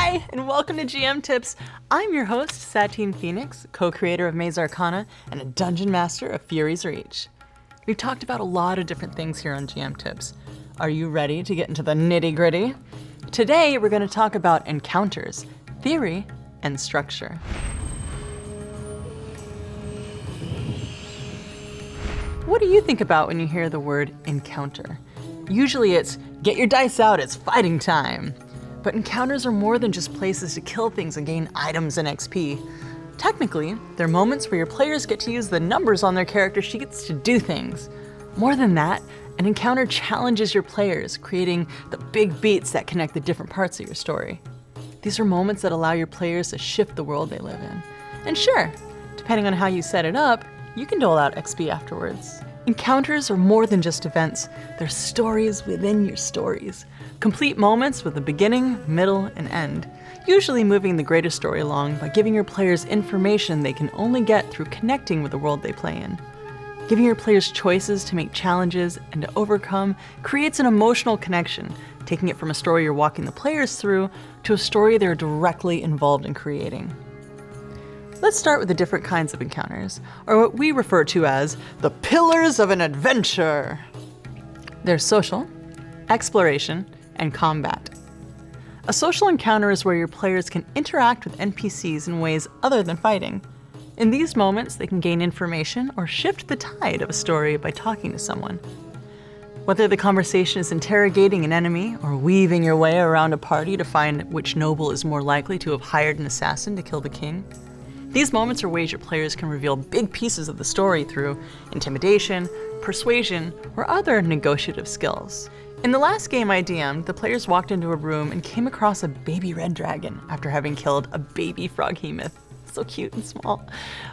Hi, and welcome to GM Tips. I'm your host, Satine Phoenix, co-creator of Maze Arcana and a dungeon master of Fury's Reach. We've talked about a lot of different things here on GM Tips. Are you ready to get into the nitty-gritty? Today, we're going to talk about encounters, theory, and structure. What do you think about when you hear the word encounter? Usually it's, get your dice out, it's fighting time. But encounters are more than just places to kill things and gain items and XP. Technically, they're moments where your players get to use the numbers on their character sheets to do things. More than that, an encounter challenges your players, creating the big beats that connect the different parts of your story. These are moments that allow your players to shift the world they live in. And sure, depending on how you set it up, you can dole out XP afterwards. Encounters are more than just events. They're stories within your stories. Complete moments with a beginning, middle, and end. Usually moving the greater story along by giving your players information they can only get through connecting with the world they play in. Giving your players choices to make challenges and to overcome creates an emotional connection, taking it from a story you're walking the players through to a story they're directly involved in creating. Let's start with the different kinds of encounters, or what we refer to as the pillars of an adventure. There's social, exploration, and combat. A social encounter is where your players can interact with NPCs in ways other than fighting. In these moments, they can gain information or shift the tide of a story by talking to someone. Whether the conversation is interrogating an enemy or weaving your way around a party to find which noble is more likely to have hired an assassin to kill the king, these moments are ways your players can reveal big pieces of the story through intimidation, persuasion, or other negotiative skills. In the last game I DM'd, the players walked into a room and came across a baby red dragon after having killed a baby froghemoth. So cute and small.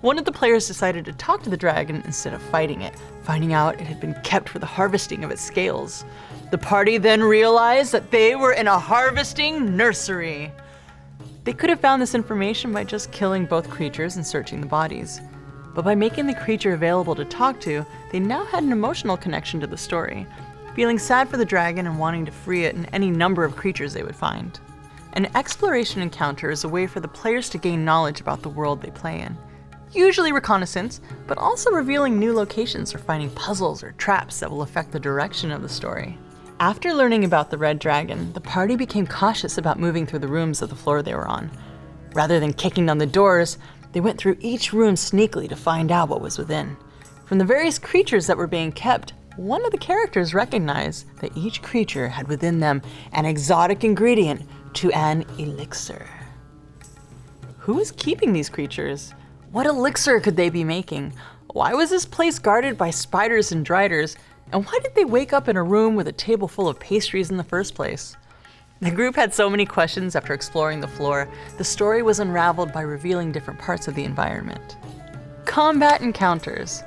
One of the players decided to talk to the dragon instead of fighting it, finding out it had been kept for the harvesting of its scales. The party then realized that they were in a harvesting nursery. They could have found this information by just killing both creatures and searching the bodies. But by making the creature available to talk to, they now had an emotional connection to the story, feeling sad for the dragon and wanting to free it and any number of creatures they would find. An exploration encounter is a way for the players to gain knowledge about the world they play in. Usually reconnaissance, but also revealing new locations or finding puzzles or traps that will affect the direction of the story. After learning about the red dragon, the party became cautious about moving through the rooms of the floor they were on. Rather than kicking down the doors, they went through each room sneakily to find out what was within. From the various creatures that were being kept, one of the characters recognized that each creature had within them an exotic ingredient to an elixir. Who was keeping these creatures? What elixir could they be making? Why was this place guarded by spiders and driders? And why did they wake up in a room with a table full of pastries in the first place? The group had so many questions after exploring the floor, the story was unraveled by revealing different parts of the environment. Combat encounters.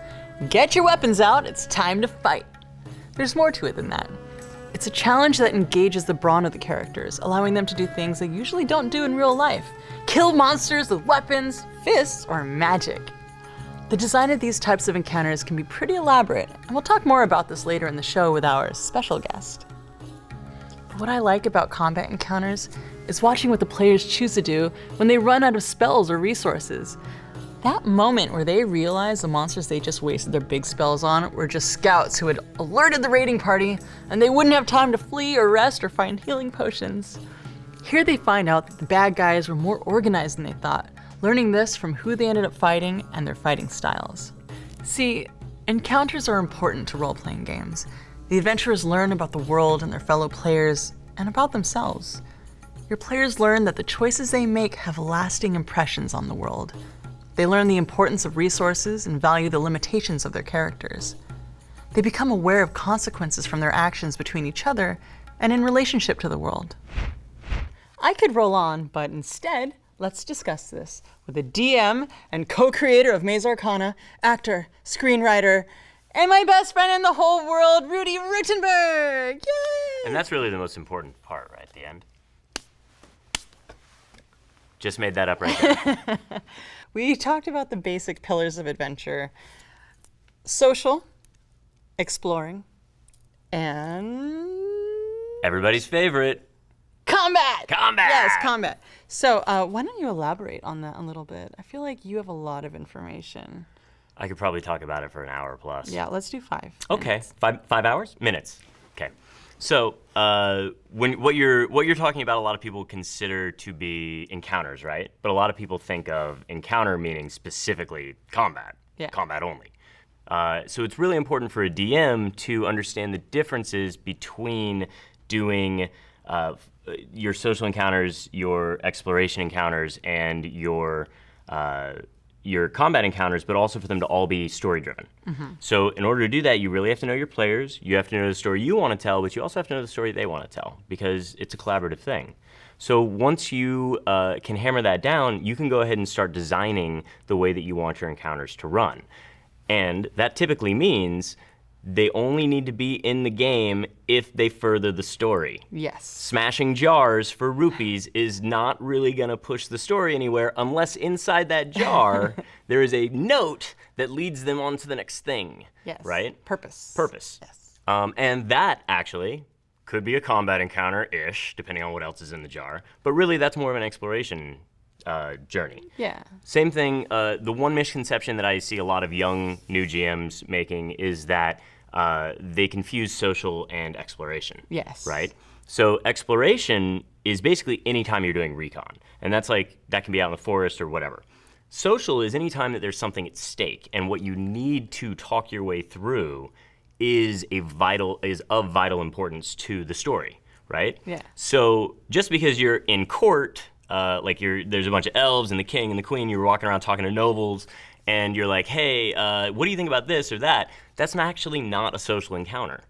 Get your weapons out, it's time to fight. There's more to it than that. It's a challenge that engages the brawn of the characters, allowing them to do things they usually don't do in real life. Kill monsters with weapons, fists, or magic. The design of these types of encounters can be pretty elaborate, and we'll talk more about this later in the show with our special guest. But what I like about combat encounters is watching what the players choose to do when they run out of spells or resources. That moment where they realize the monsters they just wasted their big spells on were just scouts who had alerted the raiding party, and they wouldn't have time to flee or rest or find healing potions. Here they find out that the bad guys were more organized than they thought, learning this from who they ended up fighting and their fighting styles. See, encounters are important to role-playing games. The adventurers learn about the world and their fellow players, and about themselves. Your players learn that the choices they make have lasting impressions on the world. They learn the importance of resources and value the limitations of their characters. They become aware of consequences from their actions between each other and in relationship to the world. I could roll on, but instead, let's discuss this with a DM and co-creator of Maze Arcana, actor, screenwriter, and my best friend in the whole world, Ruty Rutenberg! Yay! And that's really the most important part, right at the end. Just made that up right there. We talked about the basic pillars of adventure. Social, exploring, and... Everybody's favorite. Combat! Combat! Yes, combat. So why don't you elaborate on that a little bit? I feel like you have a lot of information. I could probably talk about it for an hour plus. Yeah, let's do 5 Okay, minutes. 5 hours? Minutes. Okay. So what you're talking about, a lot of people consider to be encounters, right? But a lot of people think of encounter meaning specifically combat, combat only. So it's really important for a DM to understand the differences between doing your social encounters, your exploration encounters, and your combat encounters, but also for them to all be story-driven. So in order to do that, you really have to know your players, you have to know the story you want to tell, but you also have to know the story they want to tell, because it's a collaborative thing. So once you can hammer that down, you can go ahead and start designing the way that you want your encounters to run. And that typically means they only need to be in the game if they further the story. Yes. Smashing jars for rupees is not really going to push the story anywhere unless inside that jar there is a note that leads them on to the next thing. Yes. Right? Purpose. Yes. And that actually could be a combat encounter-ish, depending on what else is in the jar. But really, that's more of an exploration journey. Yeah. Same thing, the one misconception that I see a lot of young new GMs making is that they confuse social and exploration. Yes. Right? So exploration is basically any time you're doing recon. And that's that can be out in the forest or whatever. Social is any time that there's something at stake, and what you need to talk your way through is of vital importance to the story, right? Yeah. So just because you're in court, there's a bunch of elves and the king and the queen, you're walking around talking to nobles, and you're like, hey, what do you think about this or that? That's actually not a social encounter.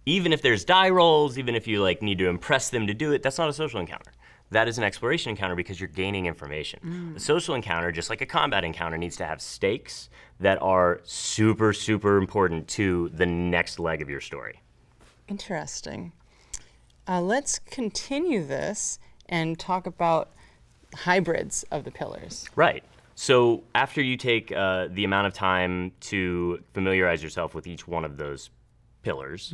Even if there's die rolls, even if you need to impress them to do it, that's not a social encounter. That is an exploration encounter because you're gaining information. A social encounter, just like a combat encounter, needs to have stakes that are super, super important to the next leg of your story. Interesting. Let's continue this and talk about hybrids of the pillars. Right. So after you take the amount of time to familiarize yourself with each one of those pillars,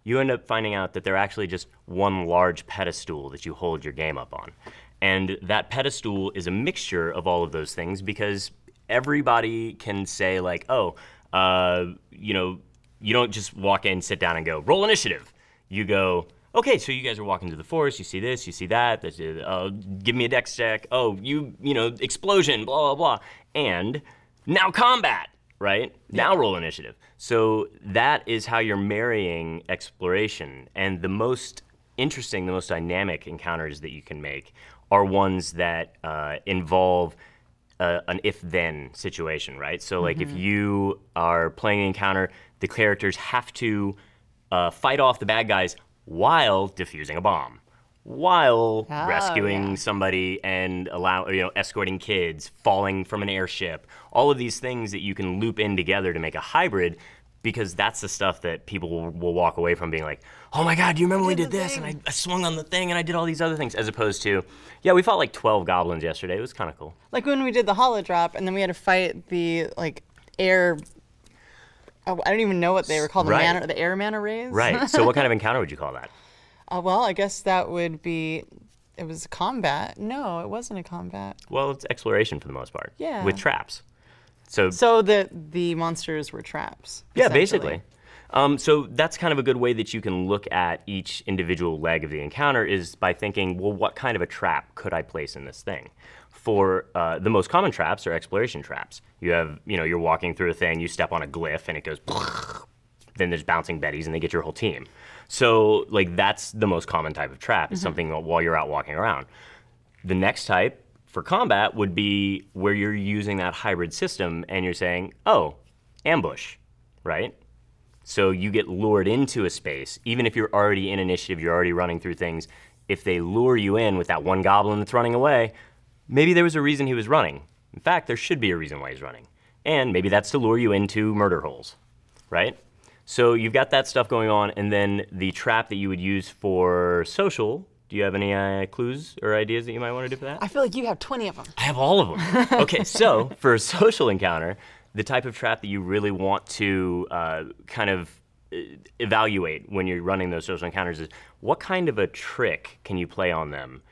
you end up finding out that they're actually just one large pedestal that you hold your game up on. And that pedestal is a mixture of all of those things because everybody can say you don't just walk in, sit down and go, roll initiative. You go, okay, so you guys are walking to the forest, you see this, you see that, give me a dex check, explosion, blah, blah, blah. And now combat, right? Now roll initiative. So that is how you're marrying exploration. And the most interesting, the most dynamic encounters that you can make are ones that involve an if-then situation, right? So if you are playing an encounter, the characters have to fight off the bad guys while defusing a bomb, while rescuing somebody and escorting kids, falling from an airship, all of these things that you can loop in together to make a hybrid, because that's the stuff that people will walk away from being like, oh my God, do you remember we did this? And I swung on the thing and I did all these other things, as opposed to, yeah, we fought 12 goblins yesterday. It was kind of cool. Like when we did the holo drop and then we had to fight the air, I don't even know what they were called, the air manta rays. Right, so what kind of encounter would you call that? Well, I guess that would be, it was combat. No, it wasn't a combat. Well, it's exploration for the most part. Yeah. With traps. So the monsters were traps. Yeah, basically. So that's kind of a good way that you can look at each individual leg of the encounter is by thinking, well, what kind of a trap could I place in this thing? For the most common traps are exploration traps. You have, you're walking through a thing, you step on a glyph and it goes, then there's bouncing betties and they get your whole team. So that's the most common type of trap, is something while you're out walking around. The next type for combat would be where you're using that hybrid system and you're saying, oh, ambush, right? So you get lured into a space, even if you're already in initiative, you're already running through things. If they lure you in with that one goblin that's running away, maybe there was a reason he was running. In fact, there should be a reason why he's running. And maybe that's to lure you into murder holes, right? So you've got that stuff going on, and then the trap that you would use for social, do you have any clues or ideas that you might want to do for that? I feel like you have 20 of them. I have all of them. Okay, so for a social encounter, the type of trap that you really want to evaluate when you're running those social encounters is what kind of a trick can you play on them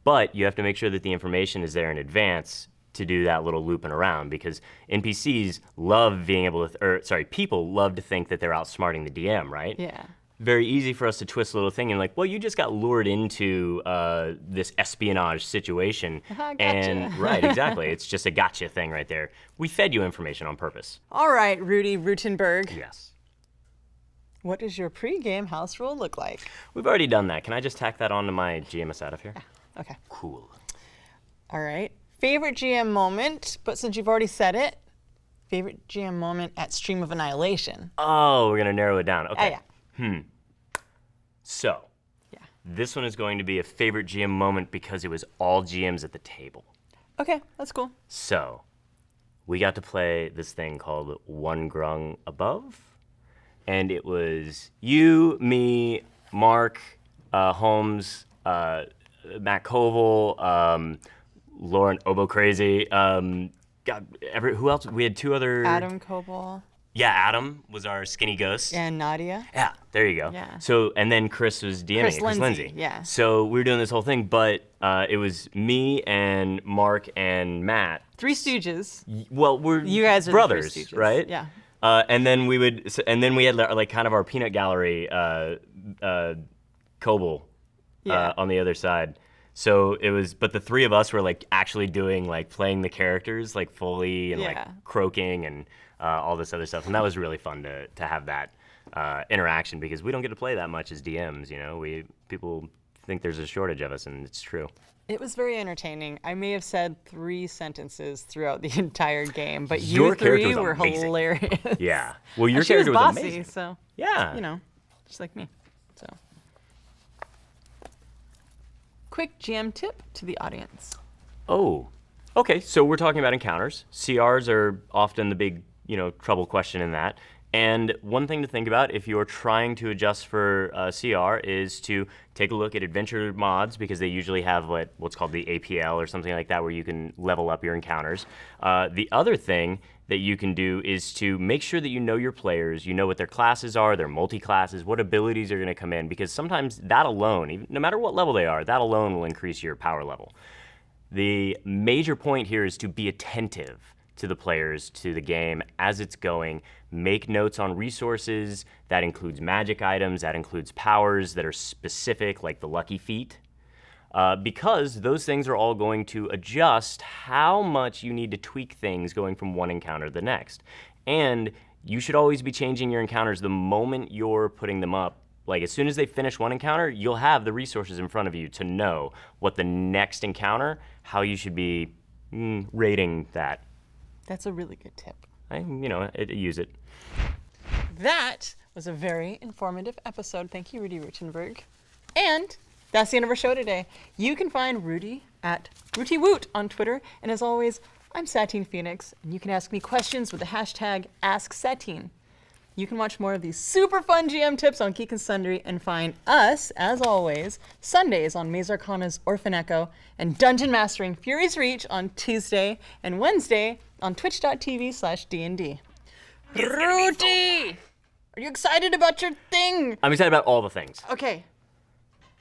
But you have to make sure that the information is there in advance to do that little looping around, because NPCs love being able to, people love to think that they're outsmarting the DM, right? Yeah. Very easy for us to twist a little thing and like, well, you just got lured into this espionage situation. Gotcha. And right, exactly. It's just a gotcha thing right there. We fed you information on purpose. All right, Ruty Rutenberg. Yes. What does your pre-game house rule look like? We've already done that. Can I just tack that onto my GMS out of here? Okay. Cool. All right. Favorite GM moment, but since you've already said it, favorite GM moment at Stream of Annihilation. Oh, we're going to narrow it down. Okay. Yeah. So, this one is going to be a favorite GM moment because it was all GMs at the table. Okay, that's cool. So, we got to play this thing called One Grung Above. And it was you, me, Mark, Holmes, Matt Koval, Lauren Obo Crazy. Who else? We had two other. Adam Koval. Yeah, Adam was our skinny ghost. And Nadia. Yeah, there you go. Yeah. So, and then Chris was DMing Chris it, Lindsay, yeah. So we were doing this whole thing, but it was me and Mark and Matt. Three Stooges. Well, You guys are brothers, the Three Stooges. right? Yeah. And then we had like kind of our peanut gallery, Koval, on the other side. So it was, but the three of us were like actually doing like playing the characters like fully and like croaking and all this other stuff, and that was really fun to have that interaction because we don't get to play that much as DMs. You know, people think there's a shortage of us, and it's true. It was very entertaining. I may have said 3 sentences throughout the entire game, but Your you character three was were amazing. hilarious. Yeah. Well, your And she was character was bossy, amazing. so Yeah. you know, just like me. So, quick GM tip to the audience. Oh, okay. So we're talking about encounters. CRs are often the big, trouble question in that. And one thing to think about if you're trying to adjust for CR is to take a look at adventure mods because they usually have what's called the APL or something like that where you can level up your encounters. The other thing that you can do is to make sure that you know your players, you know what their classes are, their multi-classes, what abilities are going to come in, because sometimes that alone, no matter what level they are, that alone will increase your power level. The major point here is to be attentive to the players, to the game as it's going. Make notes on resources. That includes magic items, that includes powers that are specific, like the lucky feat. Because those things are all going to adjust how much you need to tweak things going from one encounter to the next. And you should always be changing your encounters the moment you're putting them up. Like as soon as they finish one encounter, you'll have the resources in front of you to know what the next encounter, how you should be rating that. That's a really good tip. I use it. That was a very informative episode. Thank you, Ruty Rutenberg. And that's the end of our show today. You can find Ruty at Ruty Woot on Twitter. And as always, I'm Satine Phoenix, and you can ask me questions with the hashtag AskSatine. You can watch more of these super fun GM tips on Geek and Sundry and find us, as always, Sundays on Maze Arcana's Orphan Echo and Dungeon Mastering Fury's Reach on Tuesday and Wednesday on twitch.tv/DND. Ruty! Are you excited about your thing? I'm excited about all the things. Okay.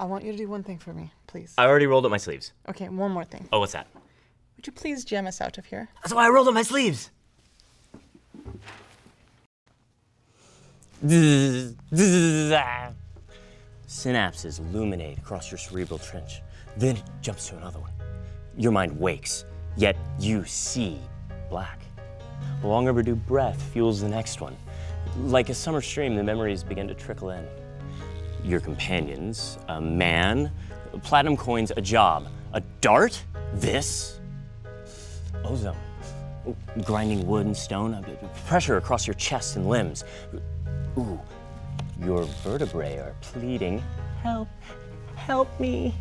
I want you to do one thing for me, please. I already rolled up my sleeves. Okay, one more thing. Oh, what's that? Would you please jam us out of here? That's why I rolled up my sleeves. Synapses illuminate across your cerebral trench. Then it jumps to another one. Your mind wakes, yet you see black. A long overdue breath fuels the next one. Like a summer stream, the memories begin to trickle in. Your companions, a man, platinum coins, a job, a dart, this, ozone, grinding wood and stone, pressure across your chest and limbs. Ooh, your vertebrae are pleading, help, help me.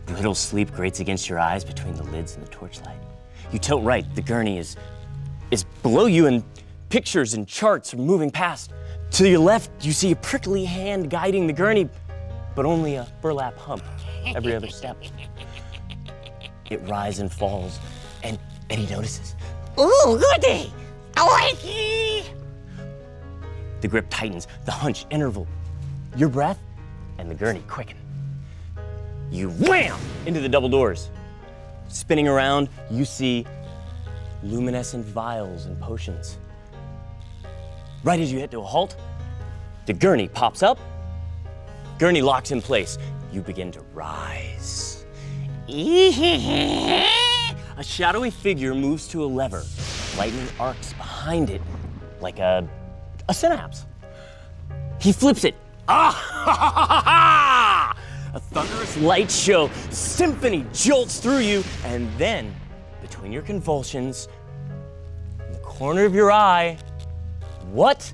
Brittle sleep grates against your eyes between the lids and the torchlight. You tilt right, the gurney is below you and pictures and charts are moving past. To your left, you see a prickly hand guiding the gurney, but only a burlap hump every other step. It rises and falls, and he notices. Ooh, goody! Awakey! The grip tightens, the hunch interval. Your breath and the gurney quicken. You wham into the double doors. Spinning around, you see luminescent vials and potions. Right as you hit to a halt, the gurney pops up. Gurney locks in place. You begin to rise. A shadowy figure moves to a lever. Lightning arcs behind it like a synapse. He flips it. Ah! A thunderous light show symphony jolts through you, and then, between your convulsions, in the corner of your eye, what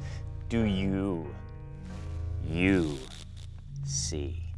do you see?